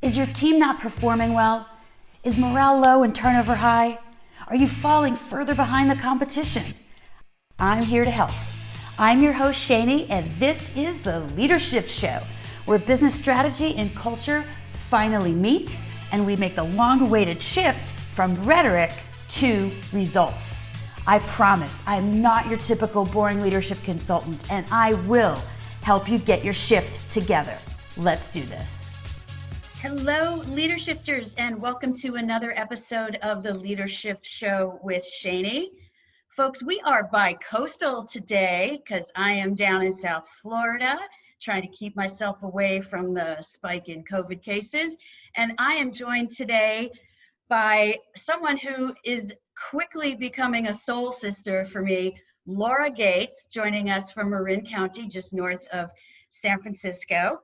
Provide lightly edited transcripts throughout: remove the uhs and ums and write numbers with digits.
Is your team not performing well? Is morale low and turnover high? Are you falling further behind the competition? I'm here to help. I'm your host, Shani, and this is the Leadership Show, where business strategy and culture finally meet, and we make the long-awaited shift from rhetoric to results. I promise I'm not your typical boring leadership consultant, and I will help you get your shift together. Let's do this. Hello, Leadershifters, and welcome to another episode of the Leadership Show with Shani. Folks, we are bi-coastal today because I am down in South Florida trying to keep myself away from the spike in COVID cases. And I am joined today by someone who is quickly becoming a soul sister for me, Laura Gates, joining us from Marin County, just north of San Francisco.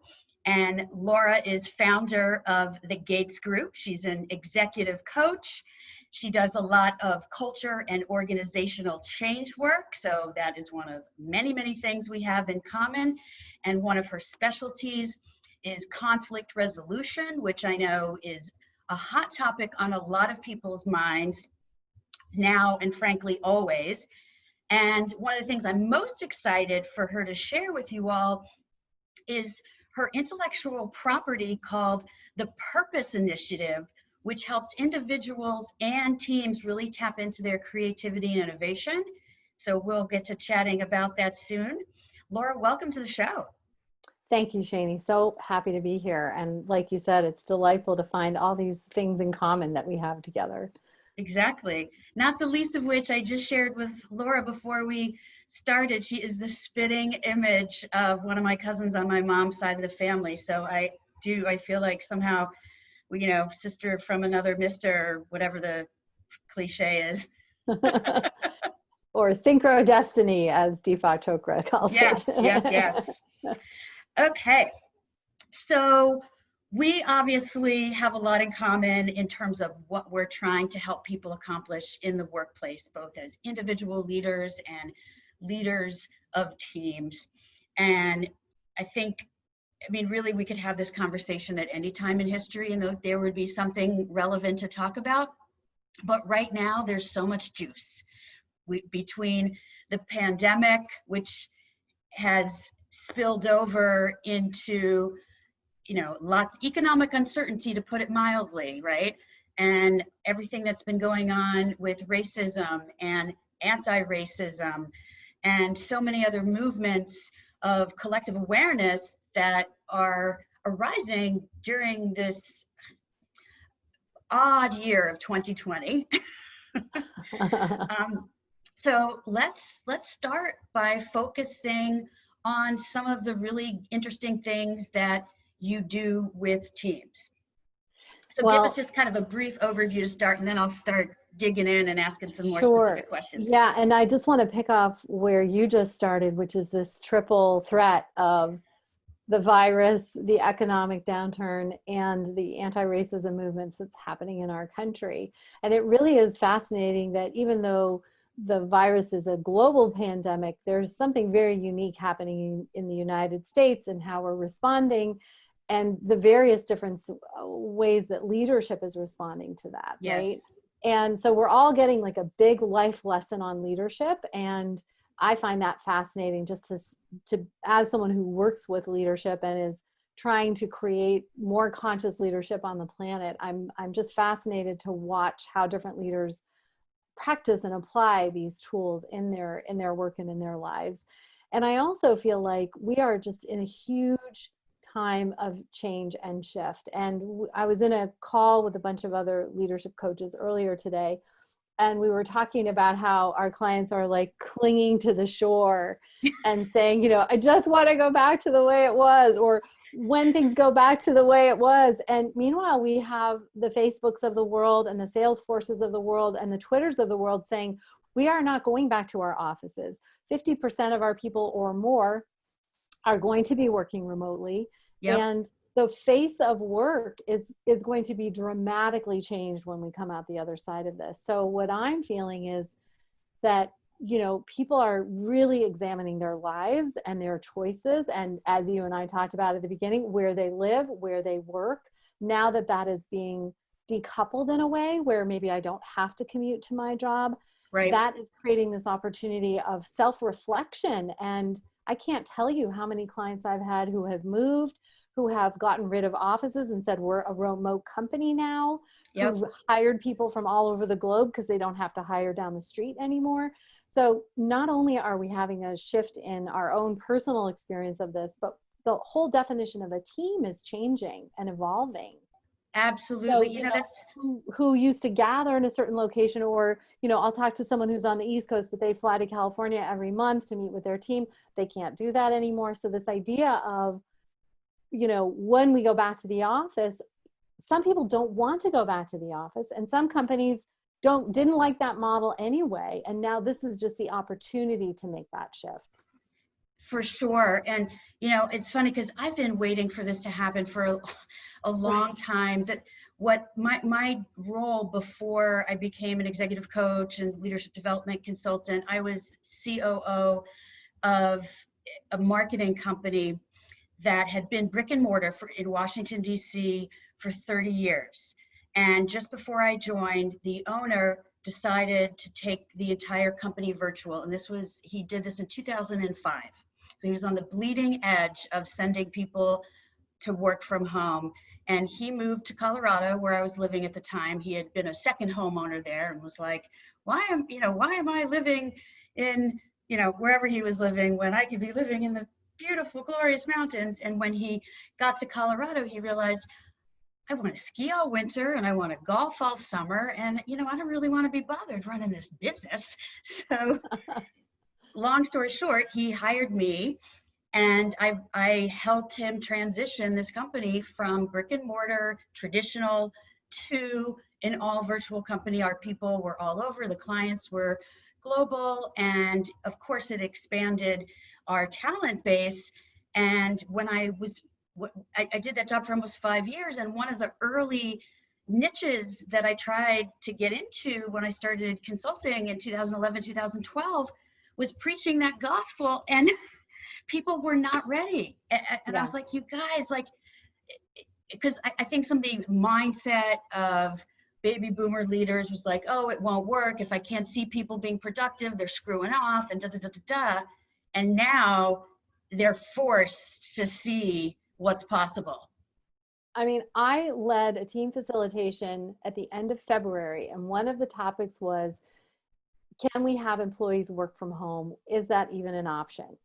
And Laura is founder of the Gates Group. She's an executive coach. She does a lot of culture and organizational change work. So that is one of many, many things we have in common. And one of her specialties is conflict resolution, which I know is a hot topic on a lot of people's minds now and frankly always. And one of the things I'm most excited for her to share with you all is her intellectual property called the Purpose Initiative, which helps individuals and teams really tap into their creativity and innovation. So we'll get to chatting about that soon. Laura, welcome to the show. Thank you, Shani. So happy to be here. And like you said, it's delightful to find all these things in common that we have together. Exactly. Not the least of which I just shared with Laura before we started. She is the spitting image of one of my cousins on my mom's side of the family. So I feel like somehow, sister from another mister, or whatever the cliche is. Or synchro destiny, as Deepak Chopra calls it. Yes. Okay. So we obviously have a lot in common in terms of what we're trying to help people accomplish in the workplace, both as individual leaders and leaders of teams. And I think, really we could have this conversation at any time in history and there would be something relevant to talk about. But right now there's so much juice between the pandemic, which has spilled over into lots of economic uncertainty, to put it mildly, right? And everything that's been going on with racism and anti-racism and so many other movements of collective awareness that are arising during this odd year of 2020. So let's start by focusing on some of the really interesting things that you do with teams. So give us just kind of a brief overview to start, and then I'll start digging in and asking some more specific questions. Yeah, and I just want to pick up where you just started, which is this triple threat of the virus, the economic downturn, and the anti-racism movements that's happening in our country. And it really is fascinating that even though the virus is a global pandemic, there's something very unique happening in the United States and how we're responding, and the various different ways that leadership is responding to that, right? And so we're all getting like a big life lesson on leadership. And I find that fascinating just to as someone who works with leadership and is trying to create more conscious leadership on the planet. I'm just fascinated to watch how different leaders practice and apply these tools in their work and in their lives. And I also feel like we are just in a huge time of change and shift. And I was in a call with a bunch of other leadership coaches earlier today, and we were talking about how our clients are like clinging to the shore and saying, I just want to go back to the way it was, or when things go back to the way it was. And meanwhile, we have the Facebooks of the world and the Salesforces of the world and the Twitters of the world saying, we are not going back to our offices. 50% of our people or more are going to be working remotely. Yep. And the face of work is going to be dramatically changed when we come out the other side of this. So what I'm feeling is that, people are really examining their lives and their choices. And as you and I talked about at the beginning, where they live, where they work, now that that is being decoupled in a way where maybe I don't have to commute to my job, Right. that is creating this opportunity of self-reflection. And I can't tell you how many clients I've had who have moved, who have gotten rid of offices and said, we're a remote company now, Yep. who've hired people from all over the globe because they don't have to hire down the street anymore. So not only are we having a shift in our own personal experience of this, but the whole definition of a team is changing and evolving. Absolutely. So, You know, that's who used to gather in a certain location, or, I'll talk to someone who's on the East Coast, but they fly to California every month to meet with their team. They can't do that anymore. So this idea of, when we go back to the office, some people don't want to go back to the office, and some companies didn't like that model anyway. And now this is just the opportunity to make that shift. for sure. And, it's funny because I've been waiting for this to happen for a long Right. time. That what my role before I became an executive coach and leadership development consultant, I was COO of a marketing company that had been brick and mortar in Washington, D.C. for 30 years. And just before I joined, the owner decided to take the entire company virtual. And he did this in 2005. So he was on the bleeding edge of sending people to work from home. And he moved to Colorado, where I was living at the time. He had been a second homeowner there and was like, why am I living in, wherever he was living when I could be living in the beautiful, glorious mountains? And when he got to Colorado, he realized, I want to ski all winter and I want to golf all summer. And, I don't really want to be bothered running this business. So long story short, he hired me, and I helped him transition this company from brick and mortar, traditional, to an all virtual company. Our people were all over, the clients were global, and of course it expanded our talent base. And when I did that job for almost 5 years, and one of the early niches that I tried to get into when I started consulting in 2011, 2012 was preaching that gospel, and people were not ready. And Yeah. I was like, you guys, because I think some of the mindset of baby boomer leaders was like, oh, it won't work. If I can't see people being productive, they're screwing off, and da. And now they're forced to see what's possible. I mean, I led a team facilitation at the end of February, and one of the topics was, can we have employees work from home? Is that even an option?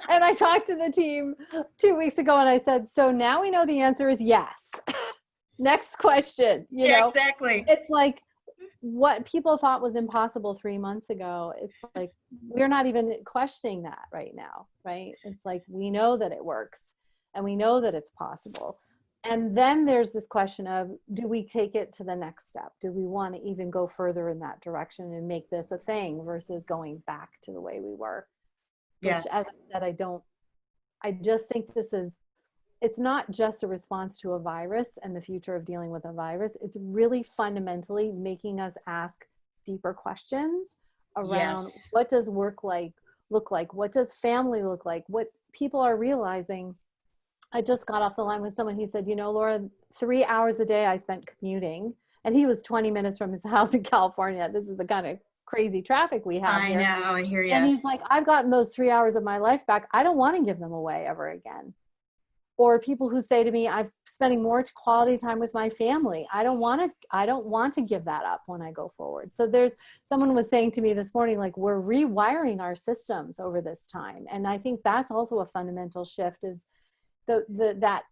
And I talked to the team 2 weeks ago and I said, so now we know the answer is yes. Next question, Yeah, exactly. It's like what people thought was impossible 3 months ago. It's like, we're not even questioning that right now, right? It's like, we know that it works and we know that it's possible. And then there's this question of, do we take it to the next step? Do we want to even go further in that direction and make this a thing versus going back to the way we were? Yeah. Which, as I said, I just think it's not just a response to a virus and the future of dealing with a virus. It's really fundamentally making us ask deeper questions around what does work look like? What does family look like? What people are realizing. I just got off the line with someone. He said, Laura, 3 hours a day I spent commuting, and he was 20 minutes from his house in California. This is the kind of crazy traffic we have here. I know, I hear you. And he's like, I've gotten those 3 hours of my life back. I don't want to give them away ever again. Or people who say to me, I'm spending more quality time with my family. I don't want to give that up when I go forward. So someone was saying to me this morning, like, we're rewiring our systems over this time. And I think that's also a fundamental shift, is that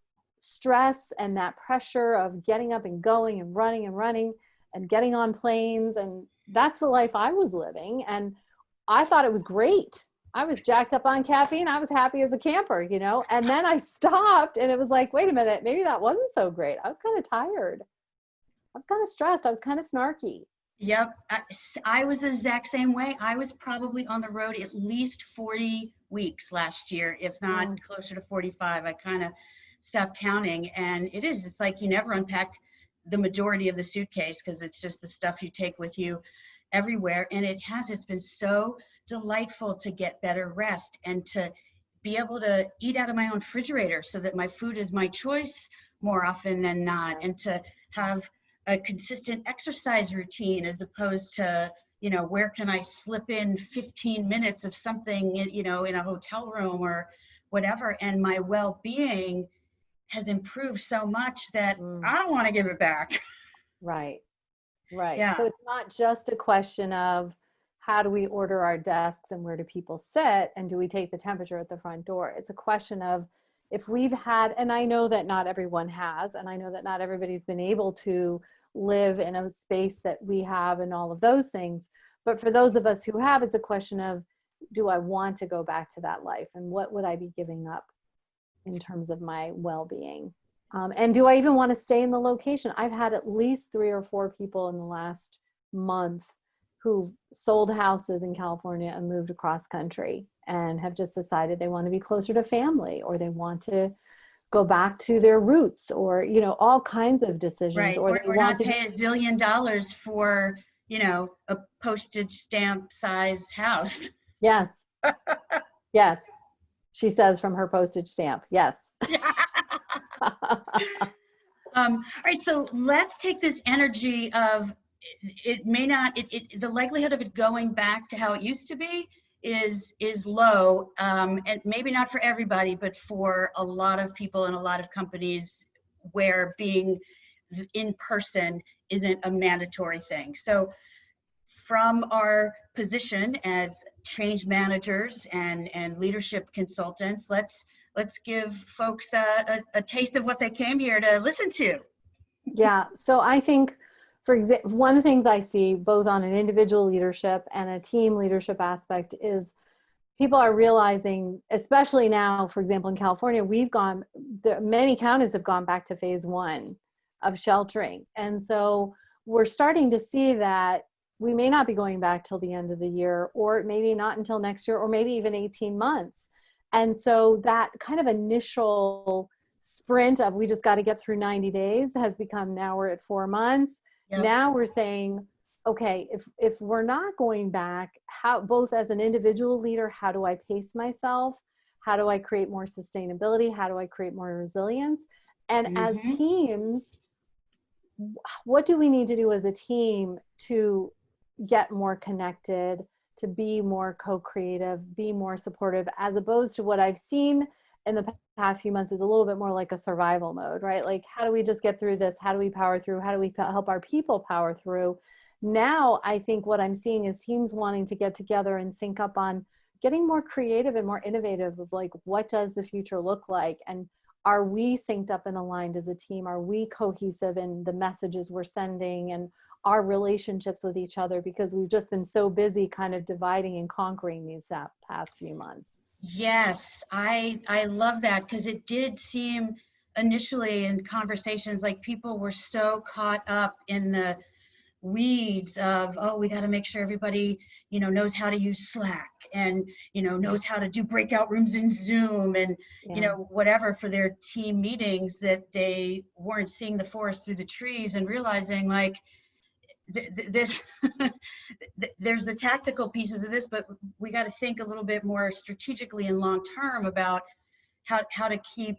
stress and that pressure of getting up and going and running and getting on planes. And that's the life I was living. And I thought it was great. I was jacked up on caffeine. I was happy as a camper, and then I stopped and it was like, wait a minute, maybe that wasn't so great. I was kind of tired. I was kind of stressed. I was kind of snarky. Yep. I was the exact same way. I was probably on the road at least 40 weeks last year, if not closer to 45. I kind of stopped counting. And it's like you never unpack the majority of the suitcase because it's just the stuff you take with you everywhere. And it's been so delightful to get better rest and to be able to eat out of my own refrigerator so that my food is my choice more often than not, and to have a consistent exercise routine as opposed to, where can I slip in 15 minutes of something, in a hotel room or whatever. And my well-being has improved so much that I don't want to give it back. Right. Right. Yeah. So it's not just a question of how do we order our desks and where do people sit and do we take the temperature at the front door? It's a question of if we've had, and I know that not everyone has, and I know that not everybody's been able to live in a space that we have and all of those things. But for those of us who have, it's a question of, do I want to go back to that life? And what would I be giving up in terms of my well-being? And do I even want to stay in the location? I've had at least 3 or 4 people in the last month who sold houses in California and moved across country and have just decided they want to be closer to family, or they want to go back to their roots, or, all kinds of decisions. Right. Or they want not to pay $1 zillion for, a postage stamp size house. Yes. Yes. She says from her postage stamp. Yes. All right, so let's take this energy of it may not, the likelihood of it going back to how it used to be is low, and maybe not for everybody, but for a lot of people and a lot of companies where being in person isn't a mandatory thing. So from our position as change managers and leadership consultants, let's give folks a taste of what they came here to listen to. Yeah. So I think, for example, one of the things I see both on an individual leadership and a team leadership aspect is people are realizing, especially now, for example, in California, many counties have gone back to phase 1 of sheltering. And so we're starting to see that we may not be going back till the end of the year, or maybe not until next year, or maybe even 18 months. And so that kind of initial sprint of we just got to get through 90 days has become, now we're at 4 months. Yep. Now we're saying, okay, if we're not going back, how, both as an individual leader, how do I pace myself? How do I create more sustainability? How do I create more resilience? And as teams, what do we need to do as a team to get more connected, to be more co-creative, be more supportive, as opposed to what I've seen in the past few months is a little bit more like a survival mode, right? Like, how do we just get through this? How do we power through? How do we help our people power through? Now, I think what I'm seeing is teams wanting to get together and sync up on getting more creative and more innovative of like, what does the future look like? And are we synced up and aligned as a team? Are we cohesive in the messages we're sending and our relationships with each other? Because we've just been so busy kind of dividing and conquering these past few months. Yes, I love that, because it did seem initially in conversations like people were so caught up in the weeds of, oh, we got to make sure everybody, knows how to use Slack and, knows how to do breakout rooms in Zoom and, whatever for their team meetings, that they weren't seeing the forest through the trees and realizing like, this there's the tactical pieces of this, but we got to think a little bit more strategically and long term about how to keep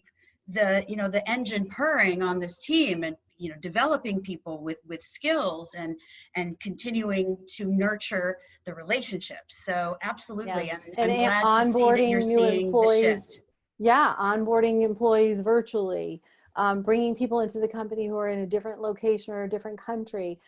the the engine purring on this team, and developing people with skills and continuing to nurture the relationships. So absolutely. Yes. I'm glad onboarding to see that you're new seeing employees. the shift. Yeah, onboarding employees virtually, bringing people into the company who are in a different location or a different country.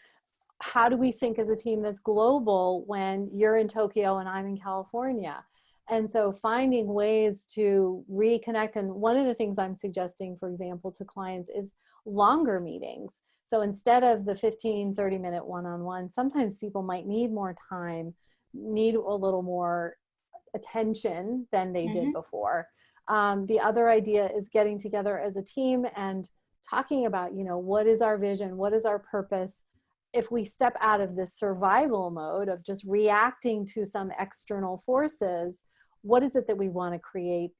How do we sync as a team that's global when you're in Tokyo and I'm in California? And so finding ways to reconnect. And one of the things I'm suggesting, for example, to clients is longer meetings. So instead of the 15, 30-minute one-on-one, sometimes people might need more time, need a little more attention than they did before. The other idea is getting together as a team and talking about, what is our vision? What is our purpose? If we step out of this survival mode of just reacting to some external forces, what is it that we want to create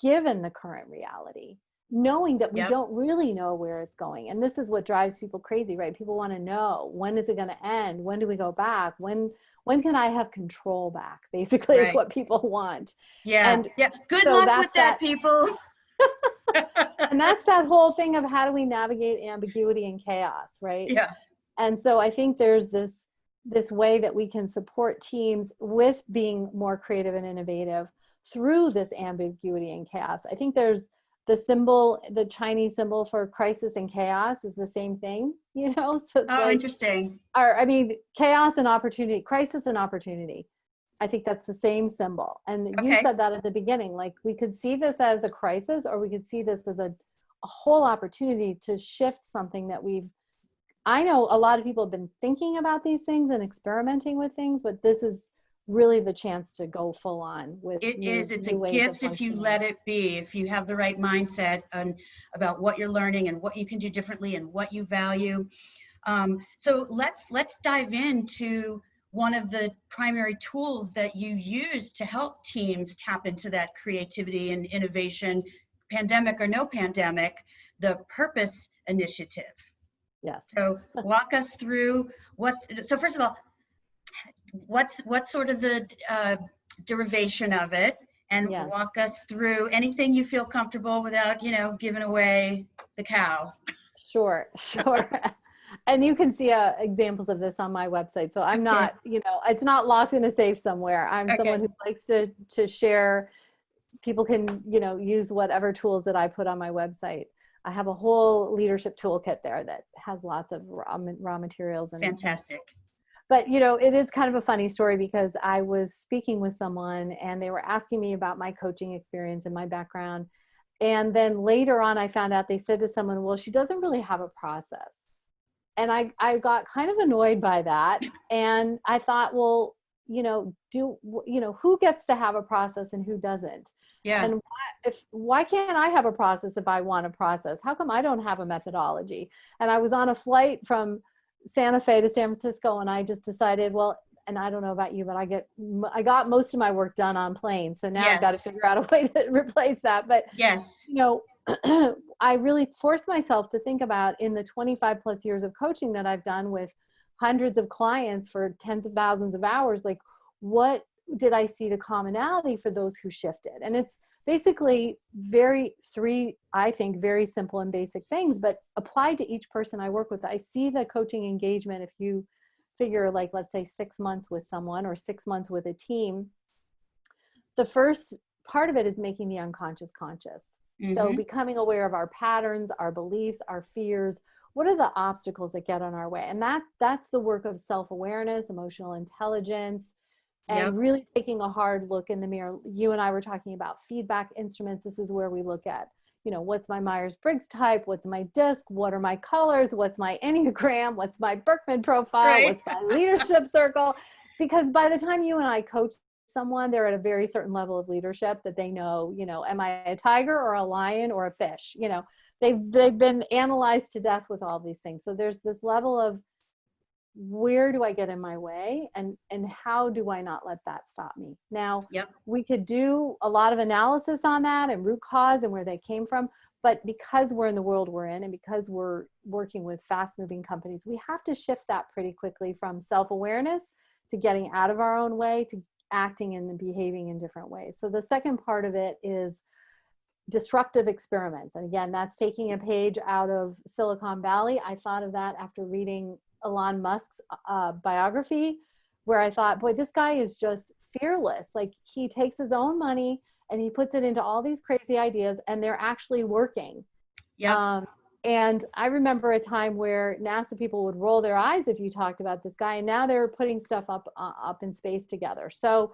given the current reality? Knowing that we don't really know where it's going. And this is what drives people crazy, right? People want to know, when is it going to end? When do we go back? When when can I have control back, basically, is Right. what people want. Yeah. And Yeah. Good so luck that's with that, people. and that's that whole thing of how do we navigate ambiguity and chaos, right? Yeah. And so I think there's this way that we can support teams with being more creative and innovative through this ambiguity and chaos. I think there's the symbol, the Chinese symbol for crisis and chaos is the same thing, you know? So it's like, Interesting. I mean, chaos and opportunity, crisis and opportunity. I think that's the same symbol. And you Okay. said that at the beginning, like we could see this as a crisis, or we could see this as a whole opportunity to shift something that I know a lot of people have been thinking about these things and experimenting with things, but this is really the chance to go full on with It is. It's a new ways of gift if you functioning. let it be, if you have the right mindset and about what you're learning and what you can do differently and what you value. So let's dive into one of the primary tools that you use to help teams tap into that creativity and innovation, pandemic or no pandemic, the Purpose Initiative. Yes. So walk us through so first of all, what's sort of the derivation of it, and Yes. walk us through anything you feel comfortable without, giving away the cow. Sure. And you can see examples of this on my website. So I'm not, it's not locked in a safe somewhere. I'm someone who likes to share. People can, use whatever tools that I put on my website. I have a whole leadership toolkit there that has lots of raw materials. And fantastic. But, it is kind of a funny story because I was speaking with someone and they were asking me about my coaching experience and my background. And then later on, I found out they said to someone, well, she doesn't really have a process. And I got kind of annoyed by that. And I thought, well, who gets to have a process and who doesn't? Yeah. And why can't I have a process if I want a process? How come I don't have a methodology? And I was on a flight from Santa Fe to San Francisco, and I just decided, well, and I don't know about you, but I got most of my work done on planes. So now I've got to figure out a way to replace that. But yes, I really forced myself to think about, in the 25 plus years of coaching that I've done with hundreds of clients for tens of thousands of hours, like what did I see the commonality for those who shifted? And it's basically three, I think, very simple and basic things, but applied to each person I work with. I see the coaching engagement. If you figure, like, let's say 6 months with someone or 6 months with a team, the first part of it is making the unconscious conscious. Mm-hmm. So becoming aware of our patterns, our beliefs, our fears. What are the obstacles that get on our way? And that's the work of self-awareness, emotional intelligence, and really taking a hard look in the mirror. You and I were talking about feedback instruments. This is where we look at, what's my Myers-Briggs type? What's my DISC? What are my colors? What's my Enneagram? What's my Berkman profile? Right. What's my leadership circle? Because by the time you and I coach someone, they're at a very certain level of leadership that they know, am I a tiger or a lion or a fish? They've been analyzed to death with all these things. So there's this level of, where do I get in my way, and how do I not let that stop me? Now, we could do a lot of analysis on that and root cause and where they came from, but because we're in the world we're in and because we're working with fast-moving companies, we have to shift that pretty quickly from self-awareness to getting out of our own way to acting and behaving in different ways. So the second part of it is disruptive experiments. And again, that's taking a page out of Silicon Valley. I thought of that after reading Elon Musk's biography, where I thought, boy, this guy is just fearless. Like, he takes his own money and he puts it into all these crazy ideas, and they're actually working. And I remember a time where NASA people would roll their eyes if you talked about this guy, and now they're putting stuff up in space together. So,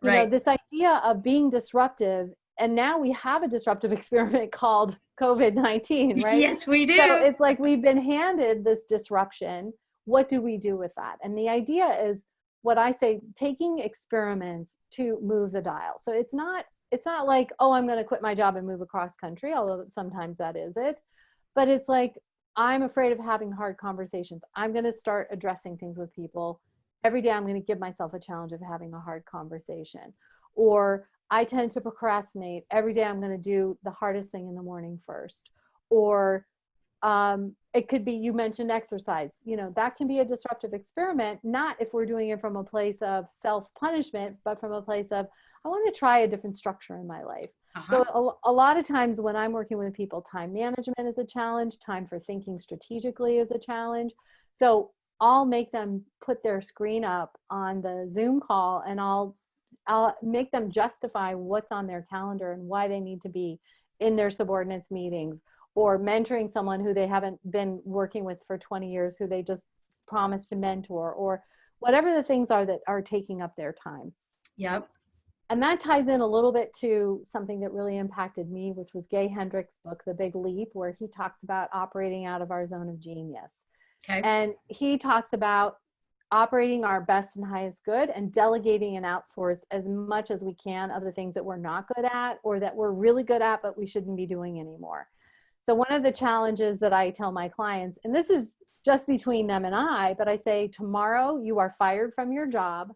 this idea of being disruptive, and now we have a disruptive experiment called COVID-19, right? Yes, we do. So it's like we've been handed this disruption. What do we do with that? And the idea is, what I say, taking experiments to move the dial. So it's not like, oh, I'm going to quit my job and move across country, although sometimes that is it. But it's like, I'm afraid of having hard conversations. I'm going to start addressing things with people. Every day I'm going to give myself a challenge of having a hard conversation. Or I tend to procrastinate. Every day I'm going to do the hardest thing in the morning first. Or It could be, you mentioned exercise, that can be a disruptive experiment, not if we're doing it from a place of self-punishment, but from a place of, I want to try a different structure in my life. So a lot of times when I'm working with people, time management is a challenge, time for thinking strategically is a challenge. So I'll make them put their screen up on the Zoom call, and I'll make them justify what's on their calendar and why they need to be in their subordinates meetings, or mentoring someone who they haven't been working with for 20 years, who they just promised to mentor, or whatever the things are that are taking up their time. Yep. And that ties in a little bit to something that really impacted me, which was Gay Hendricks' book, The Big Leap, where he talks about operating out of our zone of genius. Okay. And he talks about operating our best and highest good and delegating and outsource as much as we can of the things that we're not good at, or that we're really good at, but we shouldn't be doing anymore. So one of the challenges that I tell my clients, and this is just between them and I, but I say, tomorrow you are fired from your job.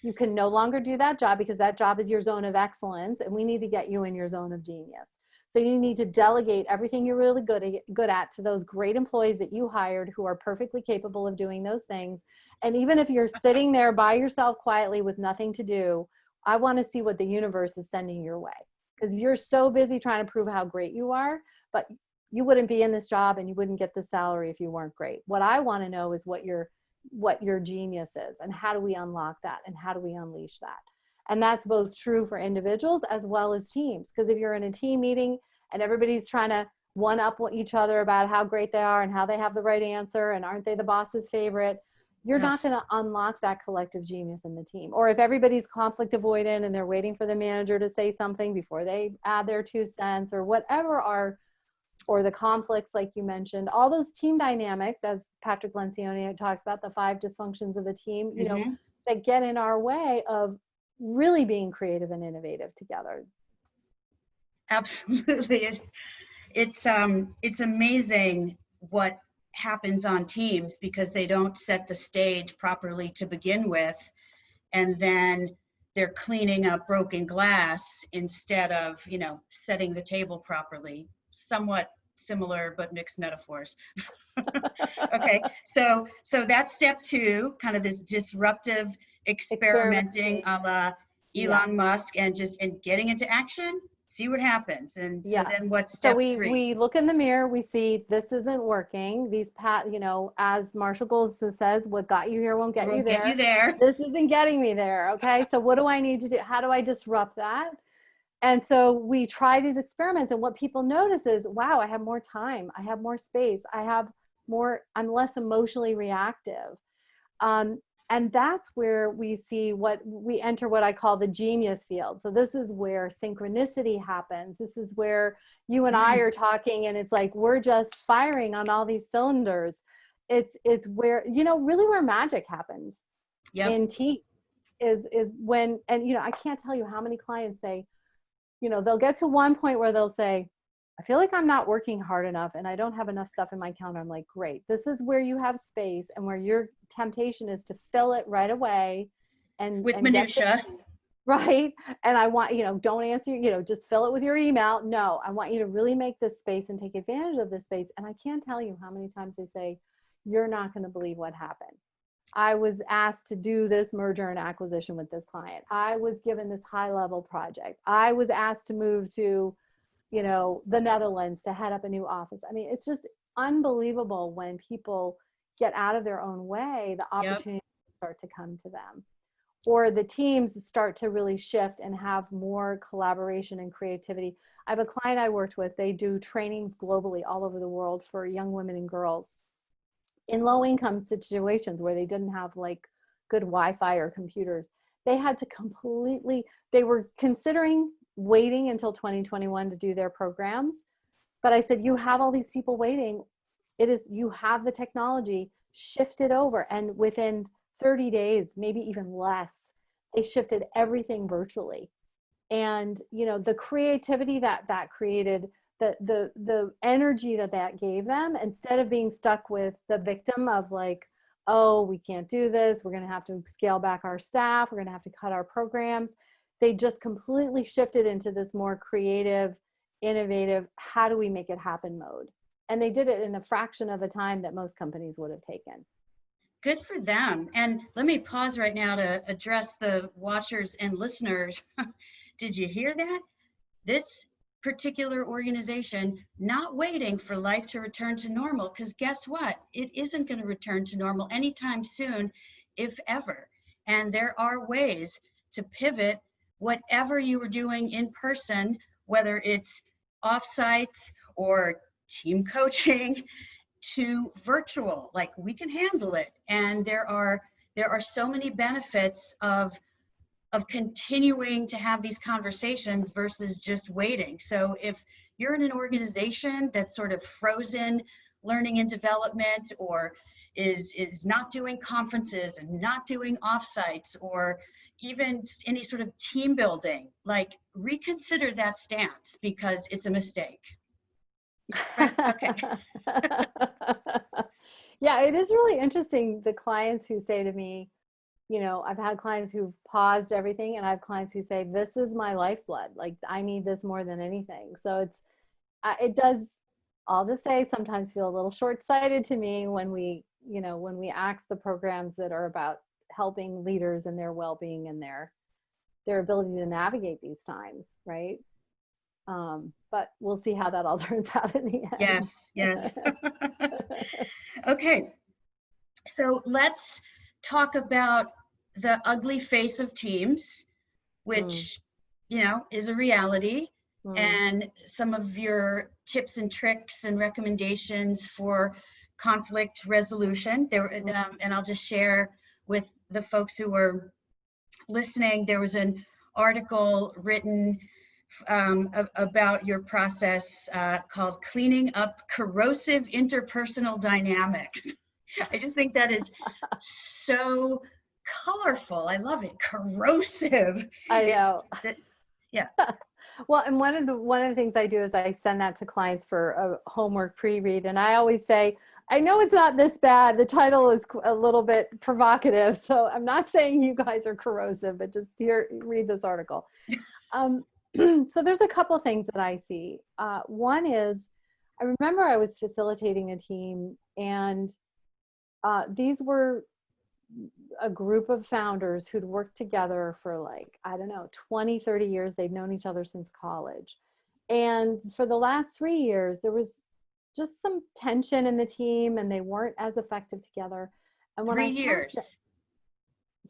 You can no longer do that job because that job is your zone of excellence, and we need to get you in your zone of genius. So you need to delegate everything you're really good at to those great employees that you hired, who are perfectly capable of doing those things. And even if you're sitting there by yourself quietly with nothing to do, I want to see what the universe is sending your way, because you're so busy trying to prove how great you are, but you wouldn't be in this job and you wouldn't get the salary if you weren't great. What I want to know is what your genius is, and how do we unlock that, and how do we unleash that. And that's both true for individuals as well as teams, because if you're in a team meeting and everybody's trying to one up each other about how great they are and how they have the right answer and aren't they the boss's favorite, you're not going to unlock that collective genius in the team. Or if everybody's conflict avoidant and they're waiting for the manager to say something before they add their 2 cents, or whatever or the conflicts, like you mentioned, all those team dynamics, as Patrick Lencioni talks about, the 5 dysfunctions of a team, that get in our way of really being creative and innovative together. Absolutely. It's amazing what happens on teams, because they don't set the stage properly to begin with, and then they're cleaning up broken glass instead of, setting the table properly. Somewhat similar but mixed metaphors. Okay, so that's step 2, kind of this disruptive experimenting a la Elon Musk, and getting into action, see what happens. And so then what's step 3? We look in the mirror, we see this isn't working. As Marshall Goldsmith says, what got you here won't get you there. This isn't getting me there. Okay, so what do I need to do? How do I disrupt that? And so we try these experiments, and what people notice is, wow, I have more time. I have more space. I'm less emotionally reactive. And that's where we see we enter what I call the genius field. So this is where synchronicity happens. This is where you and I are talking, and it's like, we're just firing on all these cylinders. It's where, really where magic happens in team is when, and, I can't tell you how many clients say, they'll get to one point where they'll say, I feel like I'm not working hard enough and I don't have enough stuff in my calendar. I'm like, great. This is where you have space, and where your temptation is to fill it right away. And with minutia. Right. And I want, don't answer, just fill it with your email. No, I want you to really make this space and take advantage of this space. And I can't tell you how many times they say, you're not going to believe what happened. I was asked to do this merger and acquisition with this client. I was given this high level project. I was asked to move to, the Netherlands to head up a new office. I mean, it's just unbelievable when people get out of their own way, the opportunities start to come to them, or the teams start to really shift and have more collaboration and creativity. I have a client I worked with. They do trainings globally all over the world for young women and girls in low income situations where they didn't have good Wi-Fi or computers. They had to they were considering waiting until 2021 to do their programs. But I said, you have all these people waiting. You have the technology, shift it over. And within 30 days, maybe even less, they shifted everything virtually. And, the creativity that created, the energy that gave them, instead of being stuck with the victim of oh, we can't do this, we're going to have to scale back our staff, we're going to have to cut our programs. They just completely shifted into this more creative, innovative, how do we make it happen mode. And they did it in a fraction of a time that most companies would have taken. Good for them. And let me pause right now to address the watchers and listeners. Did you hear that? This particular organization not waiting for life to return to normal, because guess what? It isn't going to return to normal anytime soon, if ever. And there are ways to pivot whatever you were doing in person, whether it's offsite or team coaching, to virtual. Like, we can handle it. And there are so many benefits of continuing to have these conversations versus just waiting. So if you're in an organization that's sort of frozen learning and development, or is not doing conferences and not doing offsites, or even any sort of team building, like, reconsider that stance, because it's a mistake. Right? Okay. Yeah, it is really interesting. The clients who say to me, you know, I've had clients who've paused everything, and I have clients who say, this is my lifeblood. Like, I need this more than anything. So it does, I'll just say, sometimes feel a little short-sighted to me when we axe the programs that are about helping leaders and their well-being and their ability to navigate these times, right? But we'll see how that all turns out in the end. Yes. Okay, so let's talk about the ugly face of teams, which is a reality, and some of your tips and tricks and recommendations for conflict resolution. And I'll just share with the folks who are listening, there was an article written about your process called Cleaning Up Corrosive Interpersonal Dynamics. I just think that is so colorful. I love it. Corrosive. I know. Yeah. Well, and one of the things I do is I send that to clients for a homework pre-read, and I always say, I know it's not this bad. The title is a little bit provocative, so I'm not saying you guys are corrosive, but just read this article. So there's a couple things that I see. One is, I remember I was facilitating a team, and these were a group of founders who'd worked together for, like, I don't know, 20, 30 years. They'd known each other since college. And for the last 3 years, there was just some tension in the team, and they weren't as effective together. And when 3 years.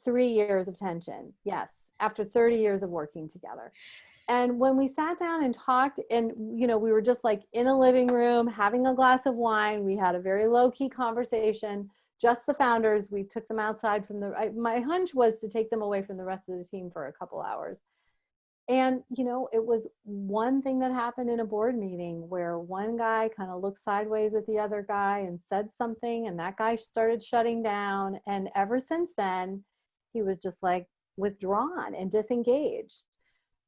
3 years of tension, yes, after 30 years of working together. And when we sat down and talked, and, we were just like in a living room having a glass of wine, we had a very low-key conversation, just the founders. We took them outside from my hunch was to take them away from the rest of the team for a couple hours. And, it was one thing that happened in a board meeting where one guy kind of looked sideways at the other guy and said something, and that guy started shutting down. And ever since then, he was just like withdrawn and disengaged.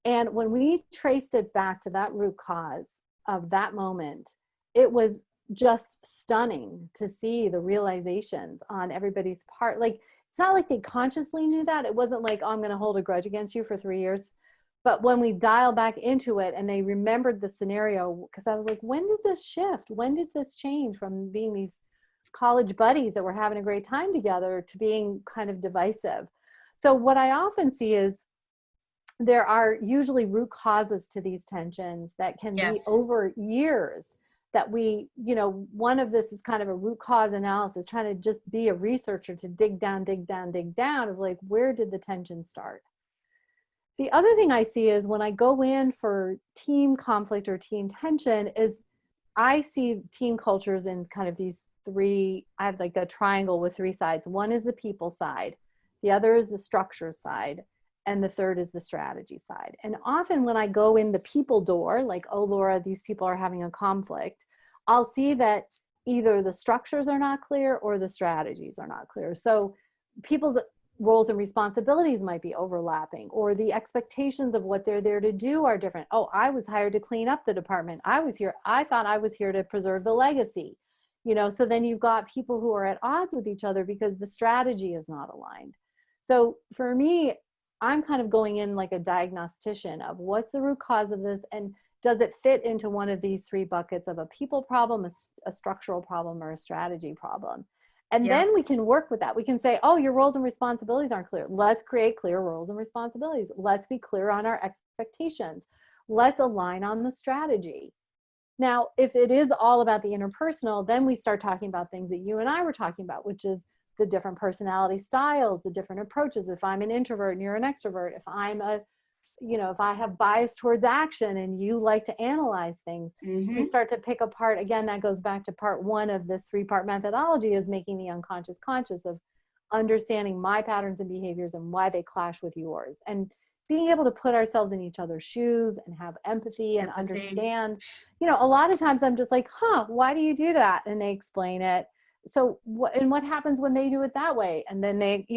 And when we traced it back to that root cause of that moment, it was just stunning to see the realizations on everybody's part. Like, it's not like they consciously knew that. It wasn't like, oh, I'm going to hold a grudge against you for 3 years. But when we dial back into it and they remembered the scenario, because I was like, when did this shift? When did this change from being these college buddies that were having a great time together to being kind of divisive? So what I often see is there are usually root causes to these tensions that can be over years that we, one of this is kind of a root cause analysis, trying to just be a researcher to dig down of like, where did the tension start? The other thing I see is when I go in for team conflict or team tension is I see team cultures in kind of these three, I have like a triangle with 3 sides. One is the people side, the other is the structure side, and the third is the strategy side. And often when I go in the people door, like, oh, Laura, these people are having a conflict, I'll see that either the structures are not clear or the strategies are not clear. So people's roles and responsibilities might be overlapping, or the expectations of what they're there to do are different. Oh, I was hired to clean up the department. I thought I was here to preserve the legacy. So then you've got people who are at odds with each other because the strategy is not aligned. So for me, I'm kind of going in like a diagnostician of what's the root cause of this, and does it fit into one of these three buckets of a people problem, a structural problem, or a strategy problem? And then we can work with that. We can say, oh, your roles and responsibilities aren't clear. Let's create clear roles and responsibilities. Let's be clear on our expectations. Let's align on the strategy. Now, if it is all about the interpersonal, then we start talking about things that you and I were talking about, which is the different personality styles, the different approaches. If I'm an introvert and you're an extrovert, if I'm if I have bias towards action and you like to analyze things, we start to pick apart. Again, that goes back to part one of this 3-part methodology, is making the unconscious conscious, of understanding my patterns and behaviors and why they clash with yours, and being able to put ourselves in each other's shoes and have empathy and understand. A lot of times I'm just like, why do you do that? And they explain it. So what happens when they do it that way? And then they,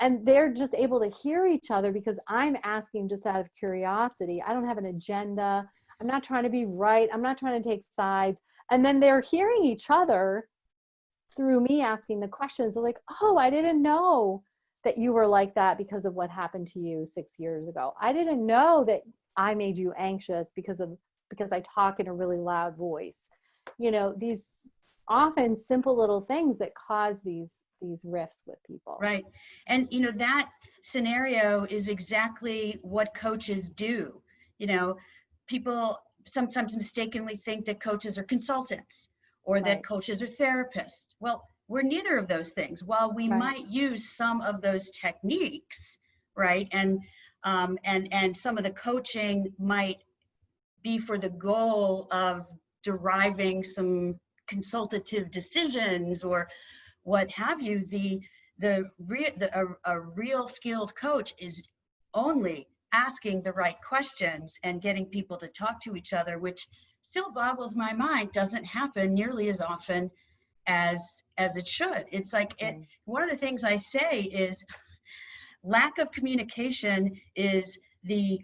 and they're just able to hear each other because I'm asking just out of curiosity. I don't have an agenda. I'm not trying to be right. I'm not trying to take sides. And then they're hearing each other through me asking the questions. They're like, oh, I didn't know that you were like that because of what happened to you 6 years ago. I didn't know that I made you anxious because I talk in a really loud voice. These often simple little things that cause these rifts with people. Right. And that scenario is exactly what coaches do. People sometimes mistakenly think that coaches are consultants or that coaches are therapists. Well, we're neither of those things. While we might use some of those techniques, right? And some of the coaching might be for the goal of deriving some consultative decisions or what have you. A real skilled coach is only asking the right questions and getting people to talk to each other, which still boggles my mind, doesn't happen nearly as often as it should. It's like one of the things I say is lack of communication is the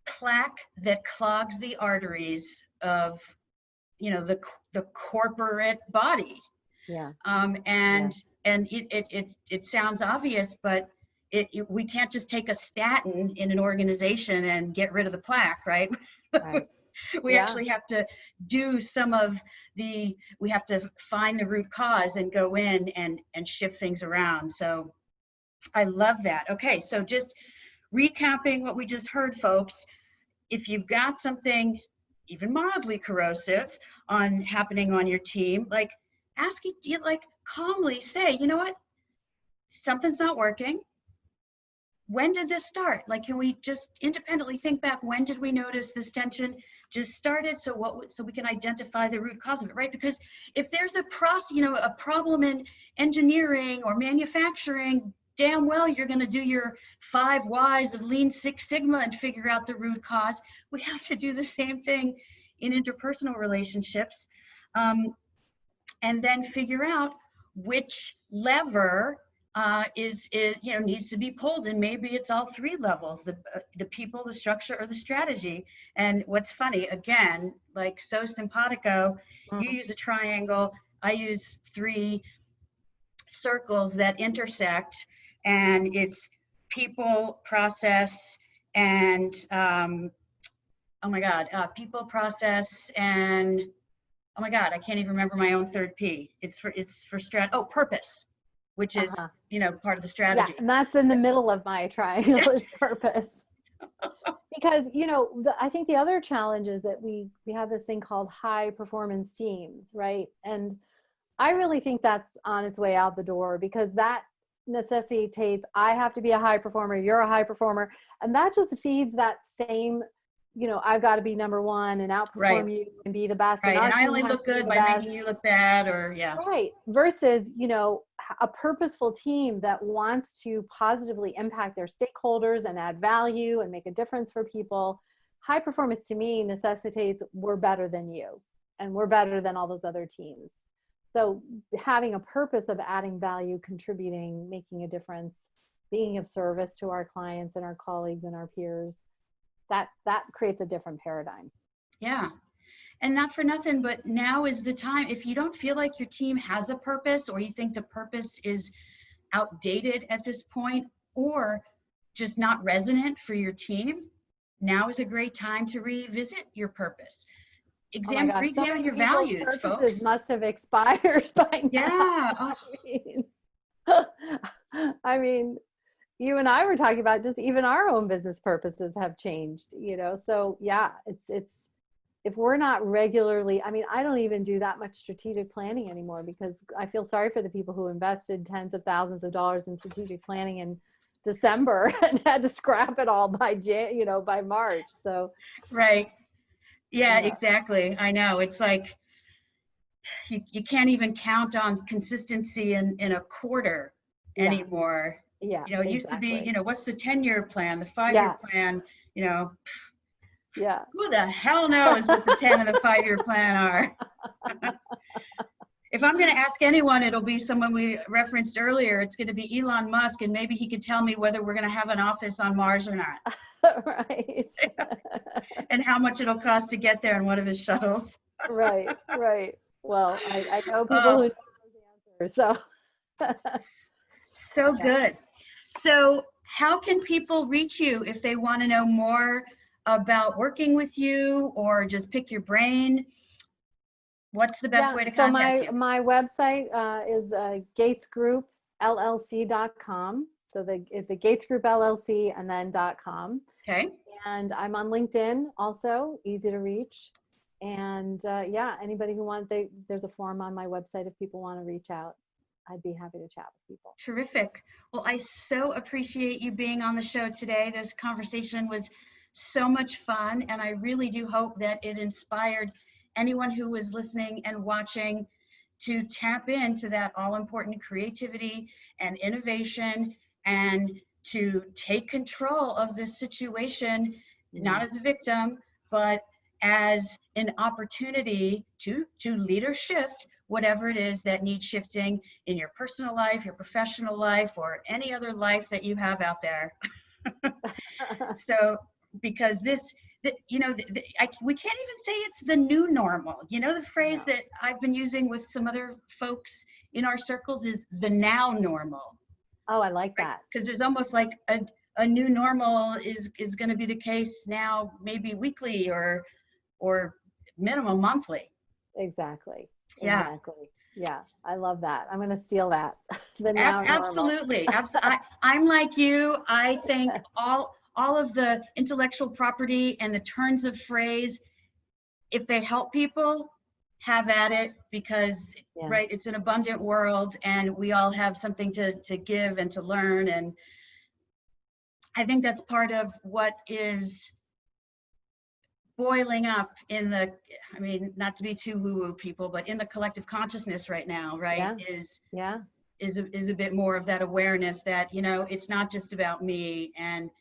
plaque that clogs the arteries of the corporate body. And it sounds obvious, but we can't just take a statin in an organization and get rid of the plaque, right? We actually have to do we have to find the root cause and go in and shift things around. So I love that. Okay, so just recapping what we just heard, folks, if you've got something even mildly corrosive happening on your team, like calmly say, you know what, something's not working. When did this start? Like, can we just independently think back? When did we notice this tension just started? So we can identify the root cause of it, right? Because if there's a problem in engineering or manufacturing, damn well you're going to do your 5 whys of Lean Six Sigma and figure out the root cause. We have to do the same thing in interpersonal relationships, and then figure out which lever needs to be pulled, and maybe it's all 3 levels: the people, the structure, or the strategy. And what's funny, again, like so simpatico, you use a triangle, I use 3 circles that intersect, and it's people, process, and people, process, and oh my God, I can't even remember my own third P. It's for purpose, which is, part of the strategy. Yeah, and that's in the middle of my triangle is purpose. Because, I think the other challenge is that we have this thing called high performance teams, right? And I really think that's on its way out the door, because that necessitates, I have to be a high performer, you're a high performer. And that just feeds that same, I've got to be number one and outperform you and be the best. Right. And I only look good by making you look bad, or Right. Versus, a purposeful team that wants to positively impact their stakeholders and add value and make a difference for people. High performance to me necessitates we're better than you and we're better than all those other teams. So having a purpose of adding value, contributing, making a difference, being of service to our clients and our colleagues and our peers, that creates a different paradigm. Yeah. And not for nothing, but now is the time. If you don't feel like your team has a purpose, or you think the purpose is outdated at this point, or just not resonant for your team, now is a great time to revisit your purpose. Oh my gosh, so Re-examine many your people's values, purposes folks. must have expired by now. Yeah. Oh, I mean, you and I were talking about just even our own business purposes have changed, you know? So yeah, it's, if we're not regularly, I mean, I don't even do that much strategic planning anymore because I feel sorry for the people who invested tens of thousands of dollars in strategic planning in December and had to scrap it all by by March. So right. Yeah, yeah, exactly. I know. It's like you can't even count on consistency in a quarter yeah, anymore. yeah, You know, it used to be, exactly. what's the 10-year plan, the 5-year Yeah, plan, you know, yeah. who the hell knows what the 10 and the 5-year plan are? If I'm going to ask anyone, it'll be someone we referenced earlier. It's going to be Elon Musk, and maybe he could tell me whether we're going to have an office on Mars or not, Right. and how much it'll cost to get there in one of his shuttles. Right, right. Well, I know people who Oh, know those answers, so so yeah. good. So how can people reach you if they want to know more about working with you or just pick your brain? What's the best way to So contact you? my website is gatesgroupllc.com. So it's the Gates Group LLC and then .com. Okay. And I'm on LinkedIn also, easy to reach. And yeah, anybody who wants, there's a form on my website if people want to reach out. I'd be happy to chat with people. Terrific. Well, I so appreciate you being on the show today. This conversation was so much fun, and I really do hope that it inspired anyone who was listening and watching to tap into that all-important creativity and innovation and to take control of this situation, not as a victim, but as an opportunity to lead or shift whatever it is that needs shifting in your personal life, your professional life, or any other life that you have out there. So, because we can't even say it's the new normal. You know, the phrase No. that I've been using with some other folks in our circles is the now normal. Oh, I like Right? that. Because there's almost like a new normal is going to be the case now, maybe weekly or minimum monthly. Exactly. Yeah. Exactly. Yeah. I love that. I'm going to steal that. The now normal. Absolutely. I'm like you. I think all of the intellectual property and the turns of phrase, if they help people, have at it, because Yeah. right, it's an abundant world and we all have something to give and to learn. And I think that's part of what is boiling up in the, I mean, not to be too woo-woo people, but in the collective consciousness right now, right, Yeah. is a bit more of that awareness that, it's not just about me, and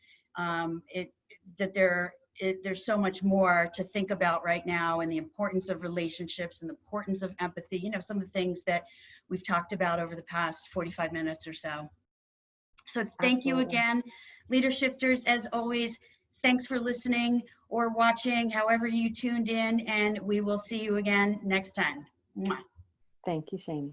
there's so much more to think about right now, and the importance of relationships and the importance of empathy, some of the things that we've talked about over the past 45 minutes or so. So thank you Absolutely. again, Leader Shifters. As always, thanks for listening or watching, however you tuned in, and we will see you again next time. Mwah. Thank you, Shani.